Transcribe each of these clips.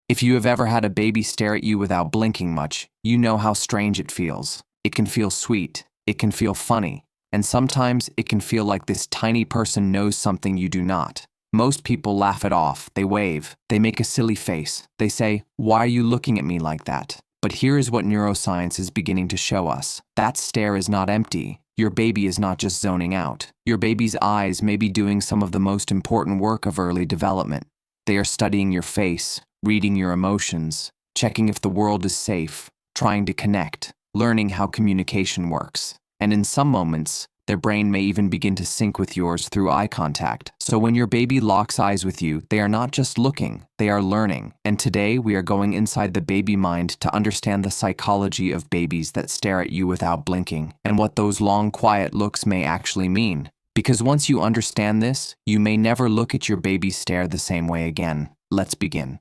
If you have ever had a baby stare at you without blinking much, you know how strange it feels. It can feel sweet, it can feel funny, and sometimes it can feel like this tiny person knows something you do not. Most people laugh it off, they wave, they make a silly face, they say, "Why are you looking at me like that?" But here is what neuroscience is beginning to show us. That stare is not empty. Your baby is not just zoning out. Your baby's eyes may be doing some of the most important work of early development. They are studying your face, reading your emotions, checking if the world is safe, trying to connect, learning how communication works. And in some moments, their brain may even begin to sync with yours through eye contact. So when your baby locks eyes with you, they are not just looking, they are learning. And today we are going inside the baby mind to understand the psychology of babies that stare at you without blinking, and what those long, quiet looks may actually mean. Because once you understand this, you may never look at your baby stare the same way again. Let's begin.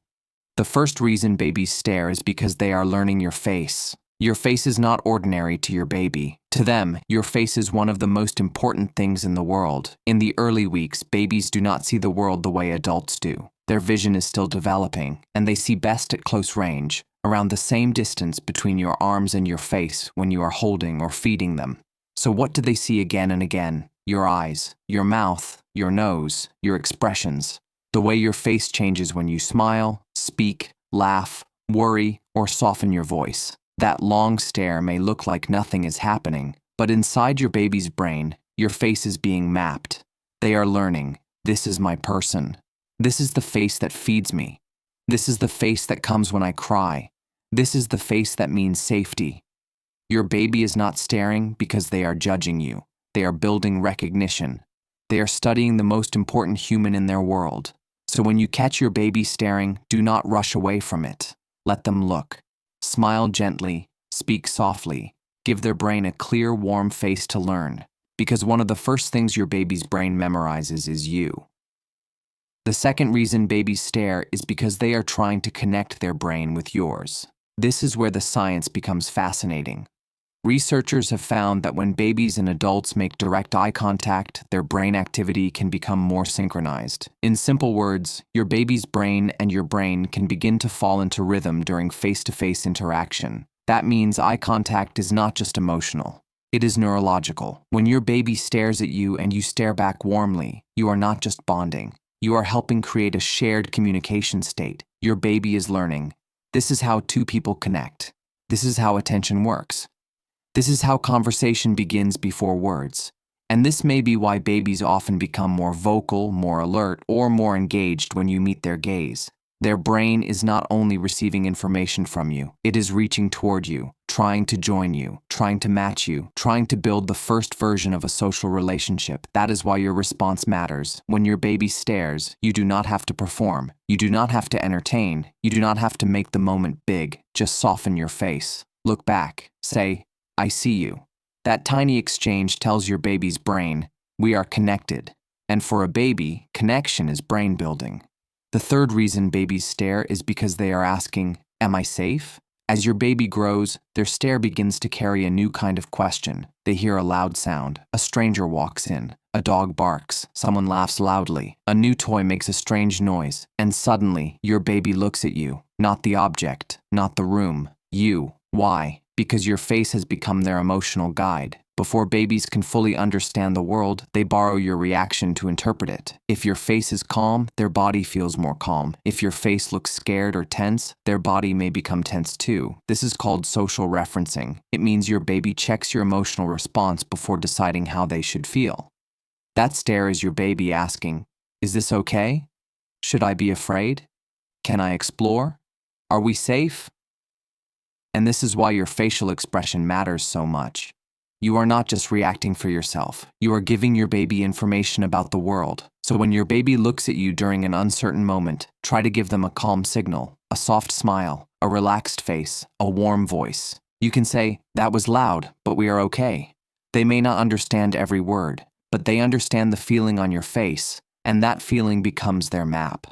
The first reason babies stare is because they are learning your face. Your face is not ordinary to your baby. To them, your face is one of the most important things in the world. In the early weeks, babies do not see the world the way adults do. Their vision is still developing, and they see best at close range, around the same distance between your arms and your face when you are holding or feeding them. So what do they see again and again? Your eyes, your mouth, your nose, your expressions. The way your face changes when you smile, speak, laugh, worry, or soften your voice. That long stare may look like nothing is happening, but inside your baby's brain, your face is being mapped. They are learning, this is my person. This is the face that feeds me. This is the face that comes when I cry. This is the face that means safety. Your baby is not staring because they are judging you. They are building recognition. They are studying the most important human in their world. So when you catch your baby staring, do not rush away from it. Let them look. Smile gently, speak softly, give their brain a clear, warm face to learn, because one of the first things your baby's brain memorizes is you. The second reason babies stare is because they are trying to connect their brain with yours. This is where the science becomes fascinating. Researchers have found that when babies and adults make direct eye contact, their brain activity can become more synchronized. In simple words, your baby's brain and your brain can begin to fall into rhythm during face-to-face interaction. That means eye contact is not just emotional. It is neurological. When your baby stares at you and you stare back warmly, you are not just bonding. You are helping create a shared communication state. Your baby is learning. This is how two people connect. This is how attention works. This is how conversation begins before words. And this may be why babies often become more vocal, more alert, or more engaged when you meet their gaze. Their brain is not only receiving information from you, it is reaching toward you, trying to join you, trying to match you, trying to build the first version of a social relationship. That is why your response matters. When your baby stares, you do not have to perform. You do not have to entertain. You do not have to make the moment big. Just soften your face. Look back. Say, "I see you." That tiny exchange tells your baby's brain, we are connected. And for a baby, connection is brain building. The third reason babies stare is because they are asking, am I safe? As your baby grows, their stare begins to carry a new kind of question. They hear a loud sound. A stranger walks in. A dog barks. Someone laughs loudly. A new toy makes a strange noise. And suddenly, your baby looks at you. Not the object, not the room. You. Why? Because your face has become their emotional guide. Before babies can fully understand the world, they borrow your reaction to interpret it. If your face is calm, their body feels more calm. If your face looks scared or tense, their body may become tense too. This is called social referencing. It means your baby checks your emotional response before deciding how they should feel. That stare is your baby asking, is this okay? Should I be afraid? Can I explore? Are we safe? And this is why your facial expression matters so much. You are not just reacting for yourself. You are giving your baby information about the world. So when your baby looks at you during an uncertain moment, try to give them a calm signal, a soft smile, a relaxed face, a warm voice. You can say, that was loud, but we are okay. They may not understand every word, but they understand the feeling on your face, and that feeling becomes their map.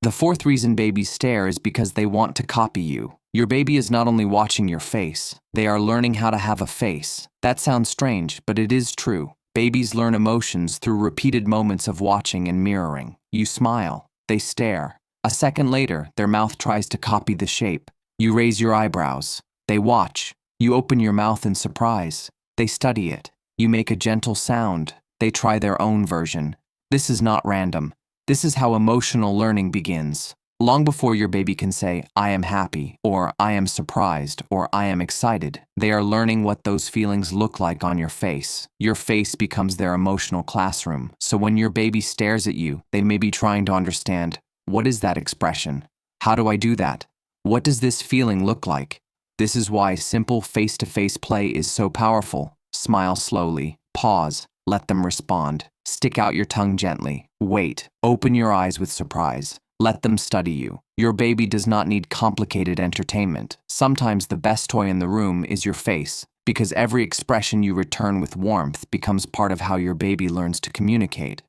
The fourth reason babies stare is because they want to copy you. Your baby is not only watching your face, they are learning how to have a face. That sounds strange, but it is true. Babies learn emotions through repeated moments of watching and mirroring. You smile, they stare. A second later, their mouth tries to copy the shape. You raise your eyebrows. They watch. You open your mouth in surprise. They study it. You make a gentle sound. They try their own version. This is not random. This is how emotional learning begins. Long before your baby can say, I am happy, or I am surprised, or I am excited, they are learning what those feelings look like on your face. Your face becomes their emotional classroom. So when your baby stares at you, they may be trying to understand, what is that expression? How do I do that? What does this feeling look like? This is why simple face-to-face play is so powerful. Smile slowly, pause, let them respond. Stick out your tongue gently. Wait, open your eyes with surprise. Let them study you. Your baby does not need complicated entertainment. Sometimes the best toy in the room is your face, because every expression you return with warmth becomes part of how your baby learns to communicate.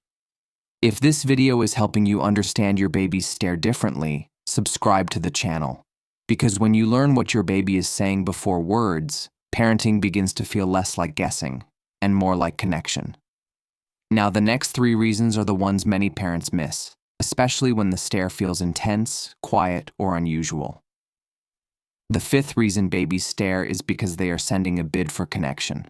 If this video is helping you understand your baby's stare differently, subscribe to the channel. Because when you learn what your baby is saying before words, parenting begins to feel less like guessing and more like connection. Now, the next 3 reasons are the ones many parents miss, especially when the stare feels intense, quiet, or unusual. The 5th reason babies stare is because they are sending a bid for connection.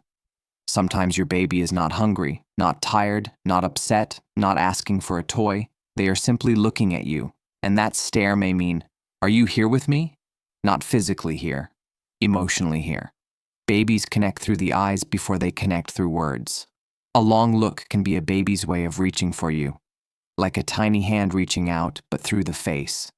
Sometimes your baby is not hungry, not tired, not upset, not asking for a toy. They are simply looking at you, and that stare may mean, are you here with me? Not physically here, emotionally here. Babies connect through the eyes before they connect through words. A long look can be a baby's way of reaching for you, like a tiny hand reaching out, but through the face.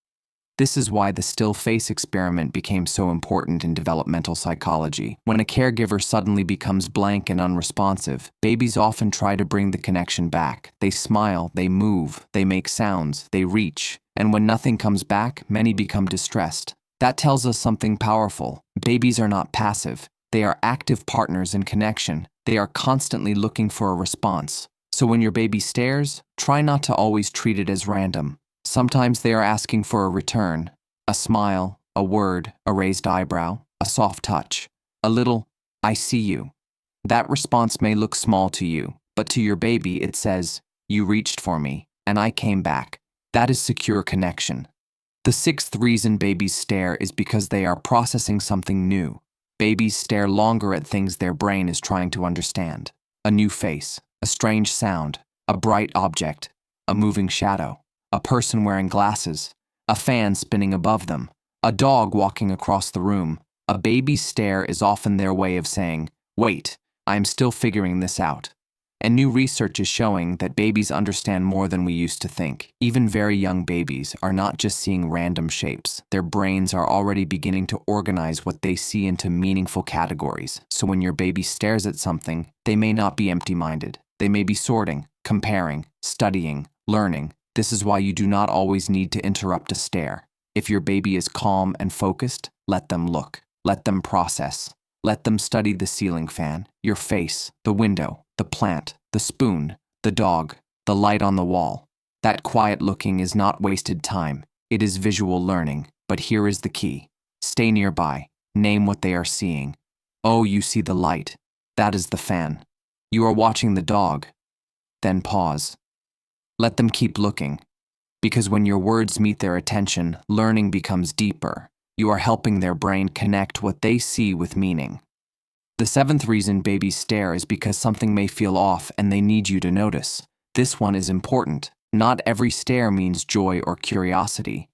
This is why the still face experiment became so important in developmental psychology. When a caregiver suddenly becomes blank and unresponsive, babies often try to bring the connection back. They smile, they move, they make sounds, they reach. And when nothing comes back, many become distressed. That tells us something powerful. Babies are not passive. They are active partners in connection. They are constantly looking for a response. So when your baby stares, try not to always treat it as random. Sometimes they are asking for a return, a smile, a word, a raised eyebrow, a soft touch, a little, I see you. That response may look small to you, but to your baby it says, you reached for me, and I came back. That is secure connection. The 6th reason babies stare is because they are processing something new. Babies stare longer at things their brain is trying to understand. A new face, a strange sound, a bright object, a moving shadow, a person wearing glasses, a fan spinning above them, a dog walking across the room. A baby's stare is often their way of saying, wait, I am still figuring this out. And new research is showing that babies understand more than we used to think. Even very young babies are not just seeing random shapes. Their brains are already beginning to organize what they see into meaningful categories. So when your baby stares at something, they may not be empty-minded. They may be sorting, comparing, studying, learning. This is why you do not always need to interrupt a stare. If your baby is calm and focused, let them look. Let them process. Let them study the ceiling fan, your face, the window, the plant, the spoon, the dog, the light on the wall. That quiet looking is not wasted time. It is visual learning. But here is the key. Stay nearby. Name what they are seeing. Oh, you see the light. That is the fan. You are watching the dog. Then pause. Let them keep looking. Because when your words meet their attention, learning becomes deeper. You are helping their brain connect what they see with meaning. The 7th reason babies stare is because something may feel off and they need you to notice. This one is important. Not every stare means joy or curiosity.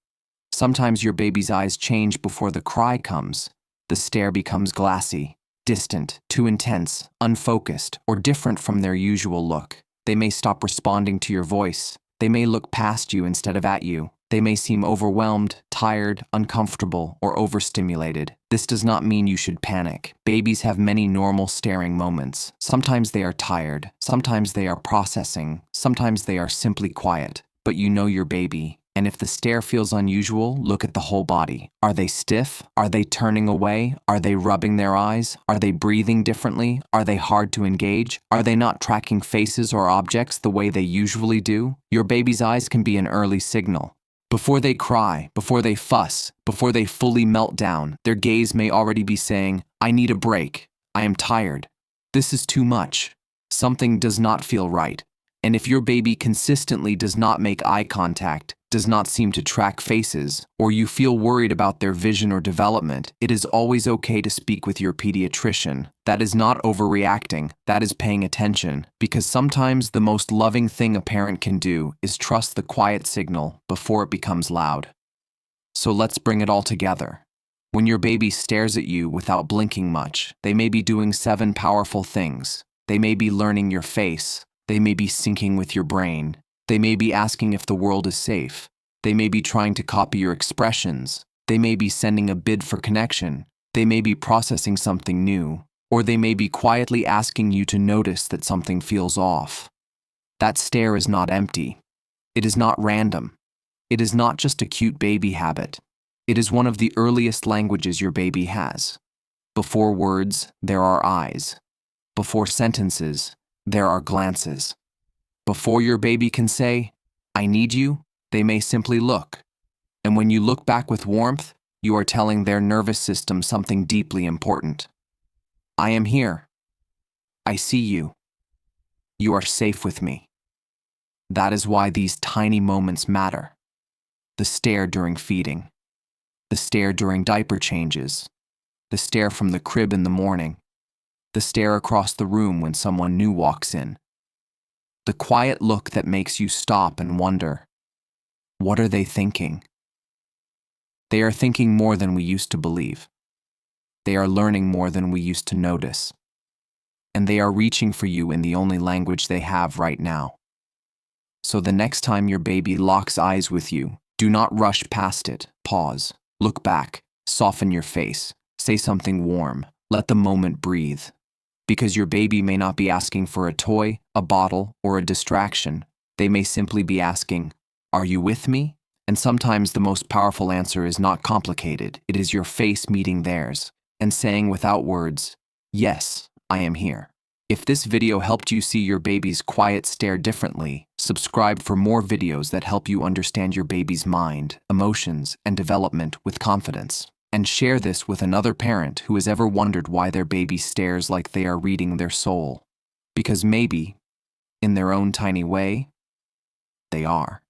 Sometimes your baby's eyes change before the cry comes. The stare becomes glassy, distant, too intense, unfocused, or different from their usual look. They may stop responding to your voice. They may look past you instead of at you. They may seem overwhelmed, tired, uncomfortable, or overstimulated. This does not mean you should panic. Babies have many normal staring moments. Sometimes they are tired. Sometimes they are processing. Sometimes they are simply quiet. But you know your baby. And if the stare feels unusual, look at the whole body. Are they stiff? Are they turning away? Are they rubbing their eyes? Are they breathing differently? Are they hard to engage? Are they not tracking faces or objects the way they usually do? Your baby's eyes can be an early signal. Before they cry, before they fuss, before they fully melt down, their gaze may already be saying, I need a break. I am tired. This is too much. Something does not feel right. And if your baby consistently does not make eye contact, does not seem to track faces, or you feel worried about their vision or development, it is always okay to speak with your pediatrician. That is not overreacting, that is paying attention, because sometimes the most loving thing a parent can do is trust the quiet signal before it becomes loud. So let's bring it all together. When your baby stares at you without blinking much, they may be doing 7 powerful things. They may be learning your face. They may be syncing with your brain. They may be asking if the world is safe. They may be trying to copy your expressions. They may be sending a bid for connection. They may be processing something new. Or they may be quietly asking you to notice that something feels off. That stare is not empty. It is not random. It is not just a cute baby habit. It is one of the earliest languages your baby has. Before words, there are eyes. Before sentences, there are glances. Before your baby can say, "I need you," they may simply look. And when you look back with warmth, you are telling their nervous system something deeply important. I am here. I see you. You are safe with me. That is why these tiny moments matter. The stare during feeding. The stare during diaper changes. The stare from the crib in the morning. The stare across the room when someone new walks in. The quiet look that makes you stop and wonder, what are they thinking? They are thinking more than we used to believe. They are learning more than we used to notice. And they are reaching for you in the only language they have right now. So the next time your baby locks eyes with you, do not rush past it. Pause, look back, soften your face, say something warm, let the moment breathe. Because your baby may not be asking for a toy, a bottle, or a distraction. They may simply be asking, "Are you with me?" And sometimes the most powerful answer is not complicated. It is your face meeting theirs and saying without words, "Yes, I am here." If this video helped you see your baby's quiet stare differently, subscribe for more videos that help you understand your baby's mind, emotions, and development with confidence. And share this with another parent who has ever wondered why their baby stares like they are reading their soul. Because maybe, in their own tiny way, they are.